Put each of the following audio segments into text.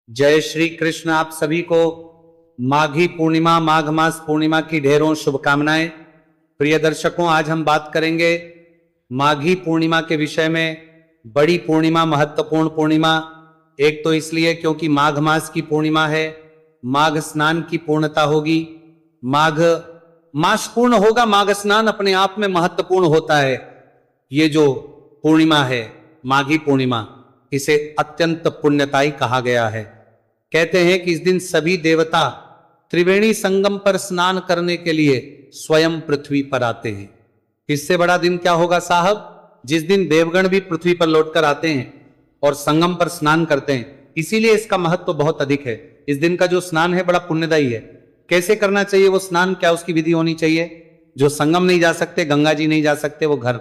जय श्री कृष्ण। आप सभी को माघी पूर्णिमा, माघ मास पूर्णिमा की ढेरों शुभकामनाएं। प्रिय दर्शकों, आज हम बात करेंगे माघी पूर्णिमा के विषय में। बड़ी पूर्णिमा, महत्वपूर्ण पूर्णिमा। एक तो इसलिए क्योंकि माघ मास की पूर्णिमा है, माघ स्नान की पूर्णता होगी, माघ मास पूर्ण होगा, माघ स्नान अपने आप में महत्वपूर्ण होता है। ये जो पूर्णिमा है माघी पूर्णिमा, इसे अत्यंत पुण्यताई कहा गया है। कहते हैं कि इस दिन सभी देवता त्रिवेणी संगम पर स्नान करने के लिए स्वयं पृथ्वी पर आते हैं। इससे बड़ा दिन क्या होगा साहब, जिस दिन देवगण भी पृथ्वी पर लौटकर आते हैं और संगम पर स्नान करते हैं। इसीलिए इसका महत्व बहुत अधिक है। इस दिन का जो स्नान है बड़ा पुण्यदायी है। कैसे करना चाहिए वो स्नान, क्या उसकी विधि होनी चाहिए? जो संगम नहीं जा सकते, गंगा जी नहीं जा सकते, वो घर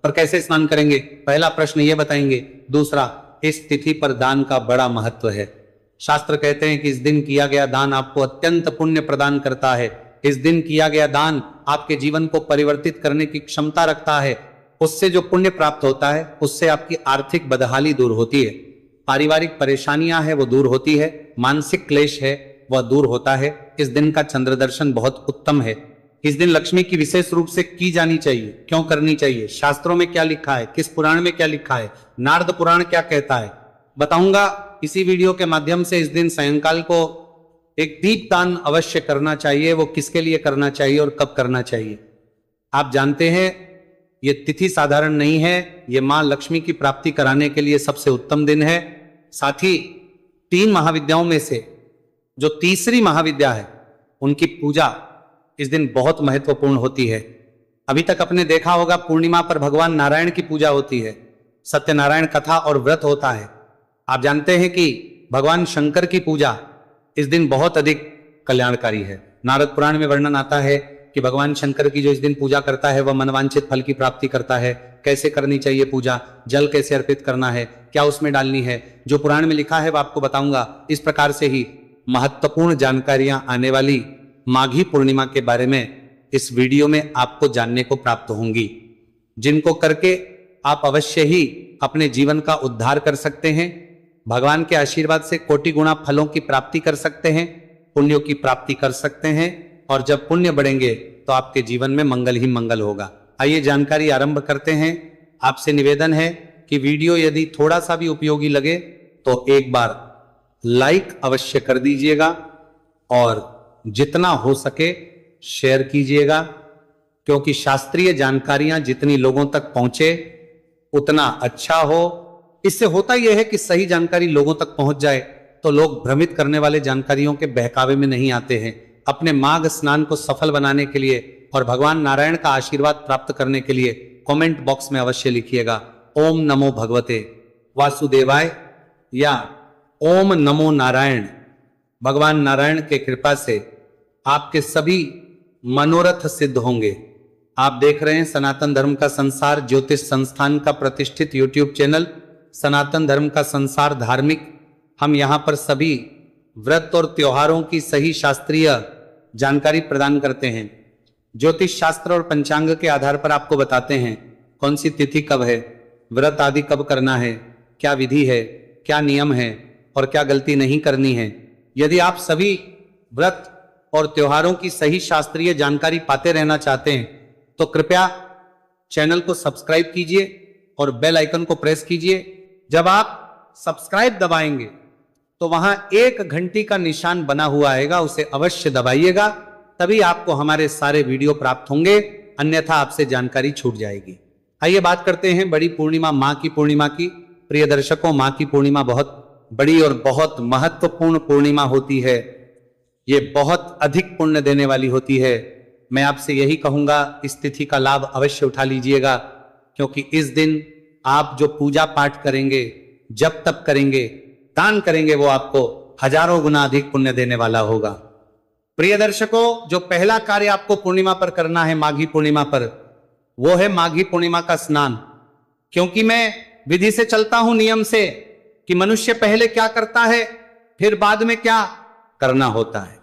पर कैसे स्नान करेंगे? पहला प्रश्न ये बताएंगे। दूसरा, इस तिथि पर दान का बड़ा महत्व है। शास्त्र कहते हैं कि इस दिन किया गया दान आपको अत्यंत पुण्य प्रदान करता है। इस दिन किया गया दान आपके जीवन को परिवर्तित करने की क्षमता रखता है। उससे जो पुण्य प्राप्त होता है उससे आपकी आर्थिक बदहाली दूर होती है, पारिवारिक परेशानियां हैं वो दूर होती है, मानसिक क्लेश है वह दूर होता है। इस दिन का चंद्र दर्शन बहुत उत्तम है। इस दिन लक्ष्मी की विशेष रूप से की जानी चाहिए। क्यों करनी चाहिए? शास्त्रों में क्या लिखा है, किस पुराण में क्या लिखा है, नारद पुराण क्या कहता है, बताऊंगा इसी वीडियो के माध्यम से। इस दिन सायंकाल को एक दीप दान अवश्य करना चाहिए। वो किसके लिए करना चाहिए और कब करना चाहिए? आप जानते हैं ये तिथि साधारण नहीं है, ये मां लक्ष्मी की प्राप्ति कराने के लिए सबसे उत्तम दिन है। साथ ही 3 महाविद्याओं में से जो तीसरी महाविद्या है उनकी पूजा इस दिन बहुत महत्वपूर्ण होती है। अभी तक आपने देखा होगा पूर्णिमा पर भगवान नारायण की पूजा होती है, सत्यनारायण कथा और व्रत होता है। आप जानते हैं कि भगवान शंकर की पूजा इस दिन बहुत अधिक कल्याणकारी है। नारद पुराण में वर्णन आता है कि भगवान शंकर की जो इस दिन पूजा करता है वह मनवांछित फल की प्राप्ति करता है। कैसे करनी चाहिए पूजा, जल कैसे अर्पित करना है, क्या उसमें डालनी है, जो पुराण में लिखा है वह आपको बताऊंगा। इस प्रकार से ही महत्वपूर्ण जानकारियां आने वाली माघी पूर्णिमा के बारे में इस वीडियो में आपको जानने को प्राप्त होंगी, जिनको करके आप अवश्य ही अपने जीवन का उद्धार कर सकते हैं। भगवान के आशीर्वाद से कोटि गुणा फलों की प्राप्ति कर सकते हैं, पुण्यों की प्राप्ति कर सकते हैं। और जब पुण्य बढ़ेंगे तो आपके जीवन में मंगल ही मंगल होगा। आइए जानकारी आरंभ करते हैं। आपसे निवेदन है कि वीडियो यदि थोड़ा सा भी उपयोगी लगे तो एक बार लाइक अवश्य कर दीजिएगा और जितना हो सके शेयर कीजिएगा, क्योंकि शास्त्रीय जानकारियां जितनी लोगों तक पहुंचे उतना अच्छा हो। इससे होता यह है कि सही जानकारी लोगों तक पहुंच जाए तो लोग भ्रमित करने वाले जानकारियों के बहकावे में नहीं आते हैं। अपने माघ स्नान को सफल बनाने के लिए और भगवान नारायण का आशीर्वाद प्राप्त करने के लिए कमेंट बॉक्स में अवश्य लिखिएगा ओम नमो भगवते वासुदेवाय या ओम नमो नारायण। भगवान नारायण के कृपा से आपके सभी मनोरथ सिद्ध होंगे। आप देख रहे हैं सनातन धर्म का संसार ज्योतिष संस्थान का प्रतिष्ठित यूट्यूब चैनल सनातन धर्म का संसार धार्मिक। हम यहां पर सभी व्रत और त्योहारों की सही शास्त्रीय जानकारी प्रदान करते हैं। ज्योतिष शास्त्र और पंचांग के आधार पर आपको बताते हैं कौन सी तिथि कब है, व्रत आदि कब करना है, क्या विधि है, क्या नियम है और क्या गलती नहीं करनी है। यदि आप सभी व्रत और त्योहारों की सही शास्त्रीय जानकारी पाते रहना चाहते हैं तो कृपया चैनल को सब्सक्राइब कीजिए और बेल आइकन को प्रेस कीजिए। जब आप सब्सक्राइब दबाएंगे तो वहां 1 घंटी का निशान बना हुआ आएगा, उसे अवश्य दबाइएगा, तभी आपको हमारे सारे वीडियो प्राप्त होंगे, अन्यथा आपसे जानकारी छूट जाएगी। आइए बात करते हैं बड़ी पूर्णिमा, मां की पूर्णिमा की। प्रिय दर्शकों, मां की पूर्णिमा बहुत बड़ी और बहुत महत्वपूर्ण पूर्णिमा होती है। ये बहुत अधिक पुण्य देने वाली होती है। मैं आपसे यही कहूंगा इस तिथि का लाभ अवश्य उठा लीजिएगा, क्योंकि इस दिन आप जो पूजा पाठ करेंगे, जब तब करेंगे, दान करेंगे, वो आपको हजारों गुना अधिक पुण्य देने वाला होगा। प्रिय दर्शकों, जो पहला कार्य आपको पूर्णिमा पर करना है, माघी पूर्णिमा पर, वो है माघी पूर्णिमा का स्नान। क्योंकि मैं विधि से चलता हूं, नियम से, कि मनुष्य पहले क्या करता है फिर बाद में क्या करना होता है,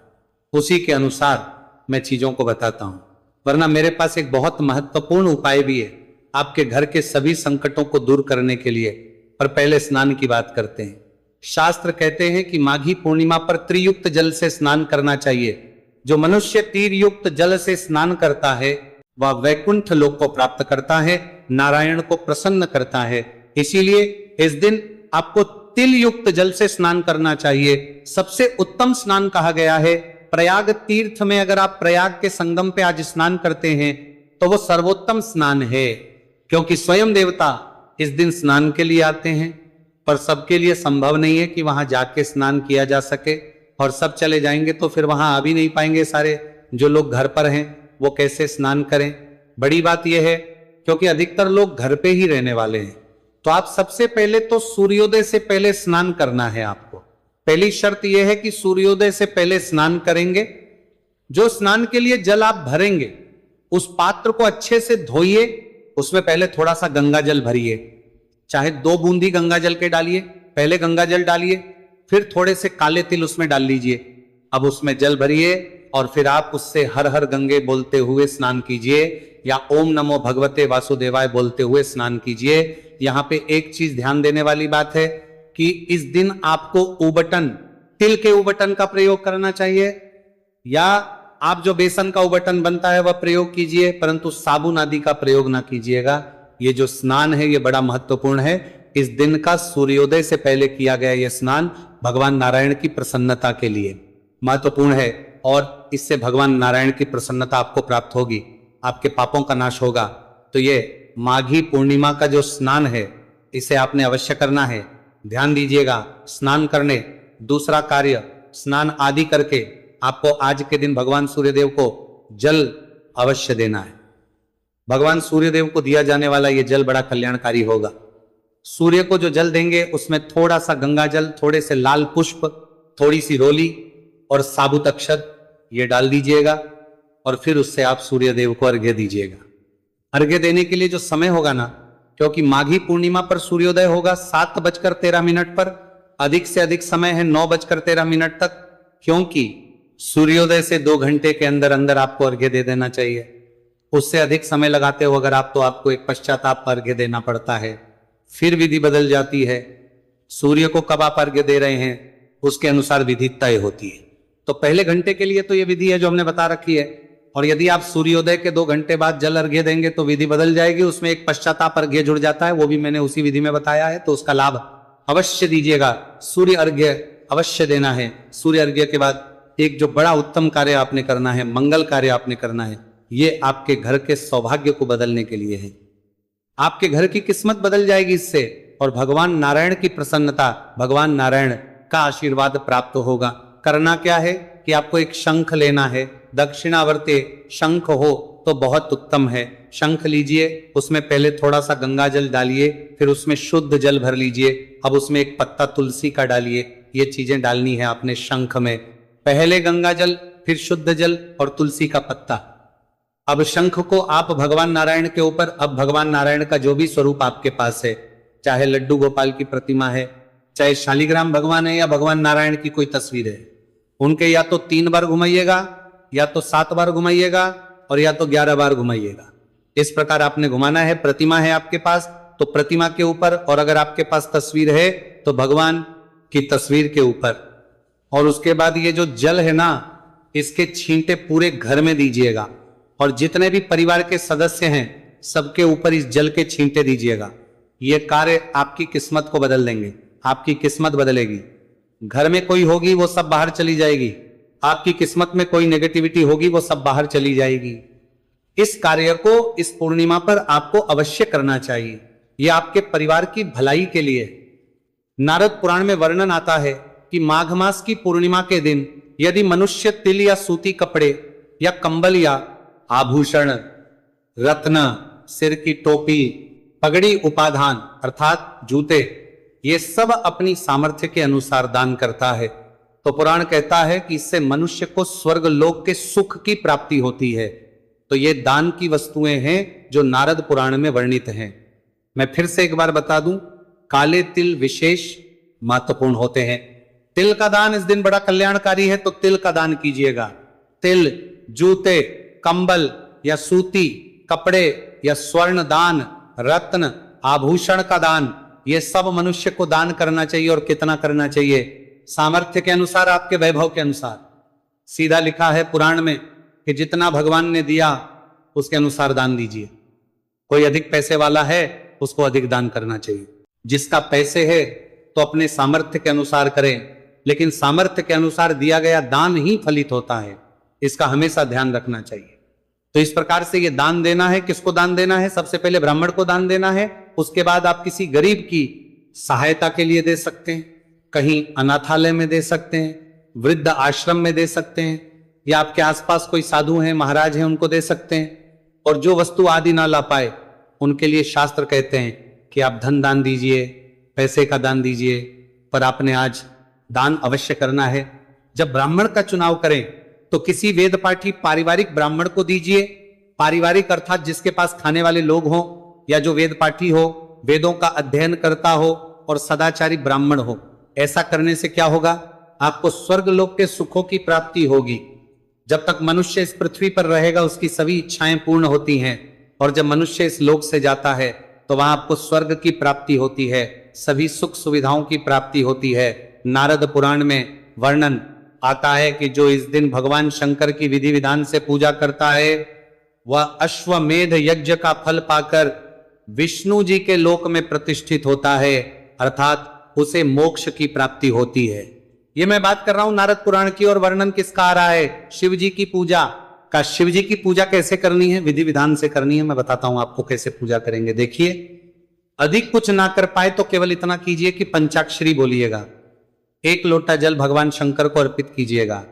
उसी के अनुसार मैं चीजों को बताता हूं। वरना मेरे पास एक बहुत महत्वपूर्ण उपाय भी है आपके घर के सभी संकटों को दूर करने के लिए। पर पहले स्नान की बात करते हैं। शास्त्र कहते हैं कि माघी पूर्णिमा पर त्रियुक्त जल से स्नान करना चाहिए। जो मनुष्य तीर युक्त जल से स्नान करता है वह वैकुंठ लोक को प्राप्त करता है, नारायण को प्रसन्न करता है। इसीलिए इस दिन आपको तिल युक्त जल से स्नान करना चाहिए। सबसे उत्तम स्नान कहा गया है। प्रयाग तीर्थ में अगर आप प्रयाग के संगम पे आज स्नान करते हैं तो वो सर्वोत्तम स्नान है, क्योंकि स्वयं देवता इस दिन स्नान के लिए आते हैं। पर सबके लिए संभव नहीं है कि वहां जाके स्नान किया जा सके, और सब चले जाएंगे तो फिर वहां आ भी नहीं पाएंगे। सारे जो लोग घर पर हैं वो कैसे स्नान करें। बड़ी बात यह है क्योंकि अधिकतर लोग घर पे ही रहने वाले हैं, तो आप सबसे पहले तो सूर्योदय से पहले स्नान करना है। आपको पहली शर्त यह है कि सूर्योदय से पहले स्नान करेंगे। जो स्नान के लिए जल आप भरेंगे उस पात्र को अच्छे से धोइए, उसमें पहले थोड़ा सा गंगा जल भरिए, चाहे 2 बूंदी गंगा जल के डालिए। पहले गंगा जल डालिए, फिर थोड़े से काले तिल उसमें डाल लीजिए। अब उसमें जल भरिए और फिर आप उससे हर हर गंगे बोलते हुए स्नान कीजिए, या ओम नमो भगवते वासुदेवाय बोलते हुए स्नान कीजिए। यहां पे एक चीज ध्यान देने वाली बात है कि इस दिन आपको उबटन, तिल के उबटन का प्रयोग करना चाहिए, या आप जो बेसन का उबटन बनता है वह प्रयोग कीजिए, परंतु साबुन आदि का प्रयोग ना कीजिएगा। ये जो स्नान है ये बड़ा महत्वपूर्ण है। इस दिन का सूर्योदय से पहले किया गया यह स्नान भगवान नारायण की प्रसन्नता के लिए महत्वपूर्ण है, और इससे भगवान नारायण की प्रसन्नता आपको प्राप्त होगी, आपके पापों का नाश होगा। तो ये माघी पूर्णिमा का जो स्नान है इसे आपने अवश्य करना है। ध्यान दीजिएगा, स्नान करने, दूसरा कार्य स्नान आदि करके आपको आज के दिन भगवान सूर्यदेव को जल अवश्य देना है। भगवान सूर्यदेव को दिया जाने वाला यह जल बड़ा कल्याणकारी होगा। सूर्य को जो जल देंगे उसमें थोड़ा सा गंगा जल, थोड़े से लाल पुष्प, थोड़ी सी रोली और साबुत अक्षत ये डाल दीजिएगा, और फिर उससे आप सूर्यदेव को अर्घ्य दीजिएगा। अर्घ्य देने के लिए जो समय होगा ना, क्योंकि माघी पूर्णिमा पर सूर्योदय होगा 7:13 पर, अधिक से अधिक समय है 9:13 तक, क्योंकि सूर्योदय से 2 घंटे के अंदर अंदर आपको अर्घ्य दे देना चाहिए। उससे अधिक समय लगाते हो अगर आप, तो आपको एक पश्चाताप अर्घ्य देना पड़ता है, फिर विधि बदल जाती है। सूर्य को कब आप अर्घ्य दे रहे हैं उसके अनुसार विधि तय होती है। तो पहले घंटे के लिए तो यह विधि है जो हमने बता रखी है, और यदि आप सूर्योदय के 2 घंटे बाद जल अर्घ्य देंगे तो विधि बदल जाएगी, उसमें एक पश्चाताप अर्घ्य जुड़ जाता है, वो भी मैंने उसी विधि में बताया है, तो उसका लाभ अवश्य दीजिएगा। सूर्य अर्घ्य अवश्य देना है। सूर्य अर्घ्य के बाद एक जो बड़ा उत्तम कार्य आपने करना है, मंगल कार्य आपने करना है, ये आपके घर के सौभाग्य को बदलने के लिए है। आपके घर की किस्मत बदल जाएगी इससे, और भगवान नारायण की प्रसन्नता, भगवान नारायण का आशीर्वाद प्राप्त होगा। करना क्या है कि आपको एक शंख लेना है, दक्षिणावर्ते शंख हो तो बहुत उत्तम है। शंख लीजिए, उसमें पहले थोड़ा सा गंगा जल डालिए, फिर उसमें शुद्ध जल भर लीजिए। अब उसमें एक पत्ता तुलसी का डालिए। ये चीजें डालनी है आपने शंख में, पहले गंगा जल, फिर शुद्ध जल और तुलसी का पत्ता। अब शंख को आप भगवान नारायण के ऊपर, अब भगवान नारायण का जो भी स्वरूप आपके पास है, चाहे लड्डू गोपाल की प्रतिमा है, चाहे शालिग्राम भगवान है, या भगवान नारायण की कोई तस्वीर है, उनके या तो 3 बार घुमाइएगा, या तो 7 बार घुमाइएगा, और या तो 11 बार घुमाइएगा। इस प्रकार आपने घुमाना है। प्रतिमा है आपके पास तो प्रतिमा के ऊपर, और अगर आपके पास तस्वीर है तो भगवान की तस्वीर के ऊपर। और उसके बाद ये जो जल है ना, इसके छींटे पूरे घर में दीजिएगा, और जितने भी परिवार के सदस्य हैं सबके ऊपर इस जल के छींटे दीजिएगा। ये कार्य आपकी किस्मत को बदल देंगे, आपकी किस्मत बदलेगी। घर में कोई होगी वो सब बाहर चली जाएगी, आपकी किस्मत में कोई नेगेटिविटी होगी वो सब बाहर चली जाएगी। इस कार्य को इस पूर्णिमा पर आपको अवश्य करना चाहिए, यह आपके परिवार की भलाई के लिए। नारद पुराण में वर्णन आता है कि माघ मास की पूर्णिमा के दिन यदि मनुष्य तिल या सूती कपड़े या कंबल या आभूषण, रत्न, सिर की टोपी, पगड़ी, उपाधान अर्थात जूते, ये सब अपनी सामर्थ्य के अनुसार दान करता है, तो पुराण कहता है कि इससे मनुष्य को स्वर्ग लोक के सुख की प्राप्ति होती है। तो ये दान की वस्तुएं हैं जो नारद पुराण में वर्णित हैं। मैं फिर से एक बार बता दूं, काले तिल विशेष महत्वपूर्ण होते हैं। तिल का दान इस दिन बड़ा कल्याणकारी है, तो तिल का दान कीजिएगा। तिल, जूते, कंबल या सूती कपड़े या स्वर्ण दान, रत्न, आभूषण का दान, ये सब मनुष्य को दान करना चाहिए। और कितना करना चाहिए? सामर्थ्य के अनुसार, आपके वैभव के अनुसार। सीधा लिखा है पुराण में कि जितना भगवान ने दिया उसके अनुसार दान दीजिए। कोई अधिक पैसे वाला है, उसको अधिक दान करना चाहिए। जिसका पैसे है तो अपने सामर्थ्य के अनुसार करें, लेकिन सामर्थ्य के अनुसार दिया गया दान ही फलित होता है, इसका हमेशा ध्यान रखना चाहिए। तो इस प्रकार से ये दान देना है। किसको दान देना है? सबसे पहले ब्राह्मण को दान देना है। उसके बाद आप किसी गरीब की सहायता के लिए दे सकते हैं, कहीं अनाथालय में दे सकते हैं, वृद्ध आश्रम में दे सकते हैं, या आपके आसपास कोई साधु हैं, महाराज हैं, उनको दे सकते हैं। और जो वस्तु आदि ना ला पाए उनके लिए शास्त्र कहते हैं कि आप धन दान दीजिए, पैसे का दान दीजिए, पर आपने आज दान अवश्य करना है। जब ब्राह्मण का चुनाव करें तो किसी वेद पाठी पारिवारिक ब्राह्मण को दीजिए। पारिवारिक अर्थात जिसके पास खाने वाले लोग हों, या जो वेद पाठी हो, वेदों का अध्ययन करता हो और सदाचारी ब्राह्मण हो। ऐसा करने से क्या होगा? आपको स्वर्ग लोक के सुखों की प्राप्ति होगी। जब तक मनुष्य इस पृथ्वी पर रहेगा उसकी सभी इच्छाएं पूर्ण होती हैं, और जब मनुष्य इस लोक से जाता है तो वहां आपको स्वर्ग की प्राप्ति होती है, सभी सुख सुविधाओं की प्राप्ति होती है। नारद पुराण में वर्णन आता है कि जो इस दिन भगवान शंकर की विधि विधान से पूजा करता है वह अश्वमेध यज्ञ का फल पाकर विष्णु जी के लोक में प्रतिष्ठित होता है, अर्थात उसे मोक्ष की प्राप्ति होती है। ये मैं बात कर रहा हूं नारद पुराण की, और वर्णन किसका आ रहा है? शिव जी की पूजा का। शिव जी की पूजा कैसे करनी है? विधि विधान से करनी है। मैं बताता हूं आपको कैसे पूजा करेंगे। देखिए, अधिक कुछ ना कर पाए तो केवल इतना कीजिए कि पंचाक्षरी बोलिएगा। 1 लोटा जल भगवान शंकर को अर्पित कीजिएगा।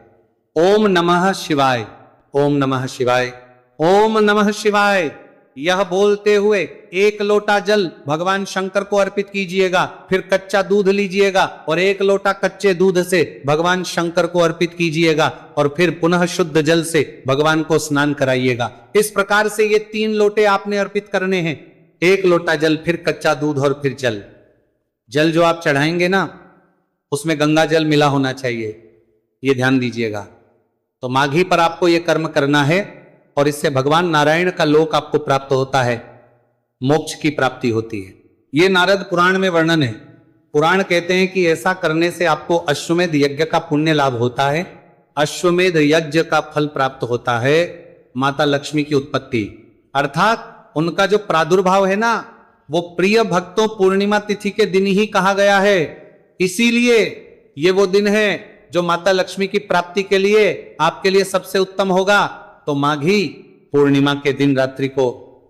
ओम नमः शिवाय, ओम नमः शिवाय, ओम नमः शिवाय, यह बोलते हुए 1 लोटा जल भगवान शंकर को अर्पित कीजिएगा। फिर कच्चा दूध लीजिएगा और 1 लोटा कच्चे दूध से भगवान शंकर को अर्पित कीजिएगा, और फिर पुनः शुद्ध जल से भगवान को स्नान कराइएगा। इस प्रकार से ये 3 लोटे आपने अर्पित करने हैं। 1 लोटा जल, फिर कच्चा दूध और फिर जल। जल जो आप चढ़ाएंगे ना, उसमें गंगा जल मिला होना चाहिए, ये ध्यान दीजिएगा। तो माघी पर आपको यह कर्म करना है, और इससे भगवान नारायण का लोक आपको प्राप्त होता है, मोक्ष की प्राप्ति होती है। ये नारद पुराण में वर्णन है। पुराण कहते हैं कि ऐसा करने से आपको अश्वमेध यज्ञ का पुण्य लाभ होता है, अश्वमेध यज्ञ का फल प्राप्त होता है, माता लक्ष्मी की उत्पत्ति, अर्थात उनका जो प्रादुर्भाव है ना, वो प्रिय भक्तों पूर्णिमा तिथि के दिन ही कहा गया है। इसीलिए ये वो दिन है जो माता लक्ष्मी की प्राप्ति के लिए आपके लिए सबसे उत्तम होगा। तो माघी पूर्णिमा के दिन रात्रि को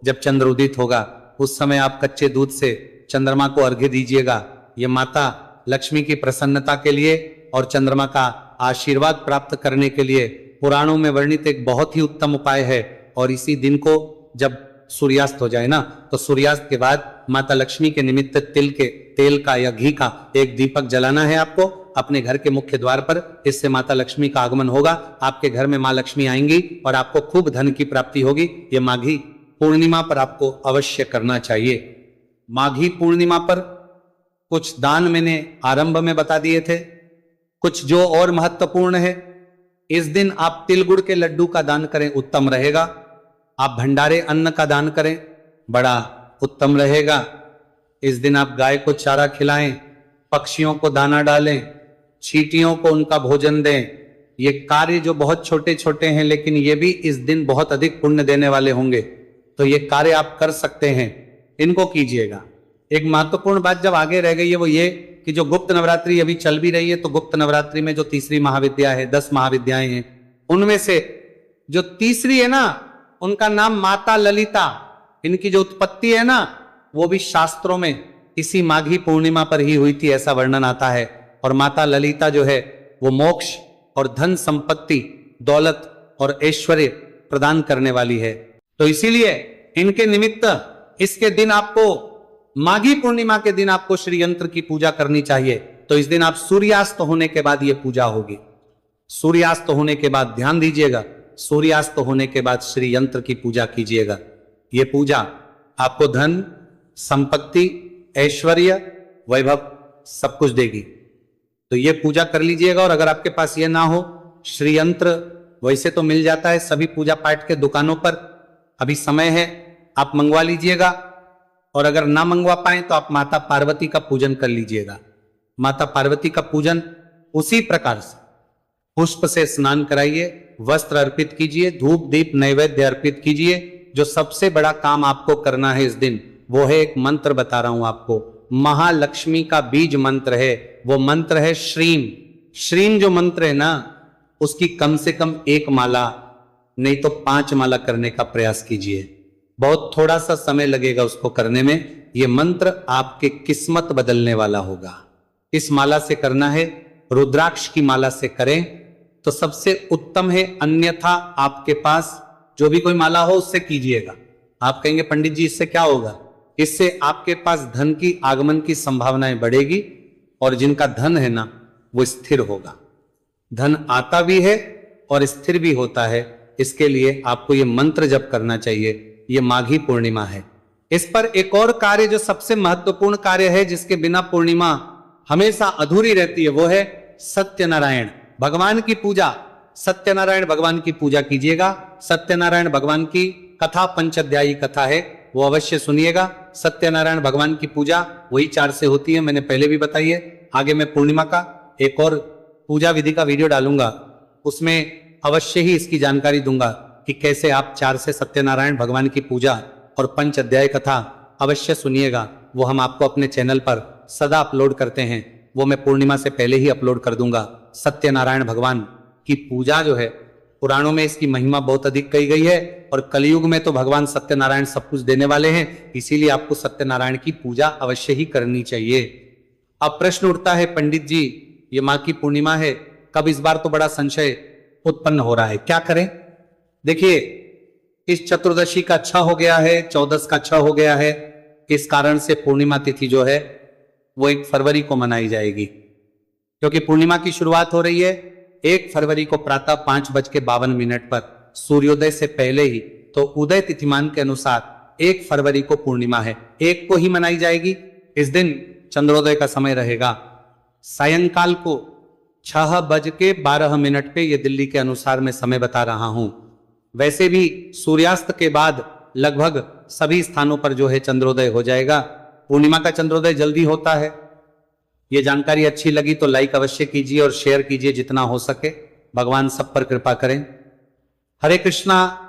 जब चंद्र उदित होगा, उस समय आप कच्चे दूध से चंद्रमा को अर्घ्य दीजिएगा। ये माता लक्ष्मी की प्रसन्नता के लिए और चंद्रमा का आशीर्वाद प्राप्त करने के लिए पुराणों में वर्णित एक बहुत ही उत्तम उपाय है। और इसी दिन को जब सूर्यास्त हो जाए ना, तो सूर्यास्त के बाद माता लक्ष्मी के निमित्त तेल का या घी का एक दीपक जलाना है आपको अपने घर के मुख्य द्वार पर। इससे माता लक्ष्मी का आगमन होगा, आपके घर में मां लक्ष्मी आएंगी और आपको खूब धन की प्राप्ति होगी। ये माघी पूर्णिमा पर आपको अवश्य करना चाहिए। माघी पूर्णिमा पर कुछ दान मैंने आरंभ में बता दिए थे, कुछ जो और महत्वपूर्ण है। इस दिन आप तिल गुड़ के लड्डू का दान करें, उत्तम रहेगा। आप भंडारे अन्न का दान करें, बड़ा उत्तम रहेगा। इस दिन आप गाय को चारा खिलाएं, पक्षियों को दाना डालें, चींटियों को उनका भोजन दें। ये कार्य जो बहुत छोटे छोटे हैं, लेकिन ये भी इस दिन बहुत अधिक पुण्य देने वाले होंगे। तो ये कार्य आप कर सकते हैं, इनको कीजिएगा। एक महत्वपूर्ण बात जब आगे रह गई है वो ये कि जो गुप्त नवरात्रि अभी चल भी रही है, तो गुप्त नवरात्रि में जो तीसरी महाविद्या है, 10 महाविद्याएं हैं, उनमें से जो तीसरी है ना, उनका नाम माता ललिता। इनकी जो उत्पत्ति है ना, वो भी शास्त्रों में इसी माघी पूर्णिमा पर ही हुई थी, ऐसा वर्णन आता है। और माता ललिता जो है वो मोक्ष और धन संपत्ति, दौलत और ऐश्वर्य प्रदान करने वाली है। तो इसीलिए इनके निमित्त इसके दिन आपको, माघी पूर्णिमा के दिन आपको श्री यंत्र की पूजा करनी चाहिए। तो इस दिन आप सूर्यास्त होने के बाद ये पूजा होगी। सूर्यास्त होने के बाद ध्यान दीजिएगा, सूर्यास्त होने के बाद श्री यंत्र की पूजा कीजिएगा। ये पूजा आपको धन, संपत्ति, ऐश्वर्य, वैभव सब कुछ देगी। तो ये पूजा कर लीजिएगा। और अगर आपके पास ये ना हो, श्री यंत्र वैसे तो मिल जाता है सभी पूजा पाठ के दुकानों पर, अभी समय है, आप मंगवा लीजिएगा। और अगर ना मंगवा पाए तो आप माता पार्वती का पूजन कर लीजिएगा। माता पार्वती का पूजन उसी प्रकार से पुष्प से स्नान कराइए, वस्त्र अर्पित कीजिए, धूप दीप नैवेद्य अर्पित कीजिए। जो सबसे बड़ा काम आपको करना है इस दिन वो है, एक मंत्र बता रहा हूं आपको, महालक्ष्मी का बीज मंत्र है। वो मंत्र है श्रीम। श्रीम जो मंत्र है ना, उसकी कम से कम 1 माला नहीं तो 5 माला करने का प्रयास कीजिए। बहुत थोड़ा सा समय लगेगा उसको करने में। यह मंत्र आपके किस्मत बदलने वाला होगा। इस माला से करना है, रुद्राक्ष की माला से करें तो सबसे उत्तम है, अन्यथा आपके पास जो भी कोई माला हो उससे कीजिएगा। आप कहेंगे पंडित जी इससे क्या होगा? इससे आपके पास धन की आगमन की संभावनाएं बढ़ेगी और जिनका धन है ना वो स्थिर होगा। धन आता भी है और स्थिर भी होता है। इसके लिए आपको ये मंत्र जप करना चाहिए। ये माघी पूर्णिमा है। इस पर एक और कार्य जो सबसे महत्वपूर्ण कार्य है, जिसके बिना पूर्णिमा हमेशा अधूरी रहती है, वो है सत्यनारायण भगवान की पूजा। सत्यनारायण भगवान की पूजा कीजिएगा। सत्यनारायण भगवान की कथा पंचाध्यायी कथा है, वो अवश्य सुनिएगा। सत्यनारायण भगवान की पूजा वही 4 से होती है, मैंने पहले भी बताई है। आगे मैं पूर्णिमा का एक और पूजा विधि का वीडियो डालूंगा, उसमें अवश्य ही इसकी जानकारी दूंगा कि कैसे आप 4 से सत्यनारायण भगवान की पूजा और पंच अध्याय कथा अवश्य सुनिएगा। वो हम आपको अपने चैनल पर सदा अपलोड करते हैं, वो मैं पूर्णिमा से पहले ही अपलोड कर दूंगा। सत्यनारायण भगवान की पूजा जो है, पुराणों में इसकी महिमा बहुत अधिक कही गई है और कलयुग में तो भगवान सत्यनारायण सब कुछ देने वाले हैं, इसीलिए आपको सत्यनारायण की पूजा अवश्य ही करनी चाहिए। अब प्रश्न उठता है, पंडित जी ये माँ की पूर्णिमा है, कब? इस बार तो बड़ा संशय उत्पन्न हो रहा है, क्या करें? देखिए, इस चतुर्दशी का 6 हो गया है, 14 का 6 हो गया है। इस कारण से पूर्णिमा तिथि जो है वो 1 फरवरी को मनाई जाएगी, क्योंकि पूर्णिमा की शुरुआत हो रही है 1 फरवरी को प्रातः 5:52 पर सूर्योदय से पहले ही। तो उदय तिथिमान के अनुसार 1 फरवरी को पूर्णिमा है, 1 को ही मनाई जाएगी। इस दिन चंद्रोदय का समय रहेगा सायंकाल को 6:12 पे, ये दिल्ली के अनुसार मैं समय बता रहा हूं। वैसे भी सूर्यास्त के बाद लगभग सभी स्थानों पर जो है चंद्रोदय हो जाएगा। पूर्णिमा का चंद्रोदय जल्दी होता है। ये जानकारी अच्छी लगी तो लाइक अवश्य कीजिए और शेयर कीजिए जितना हो सके। भगवान सब पर कृपा करें। हरे कृष्णा।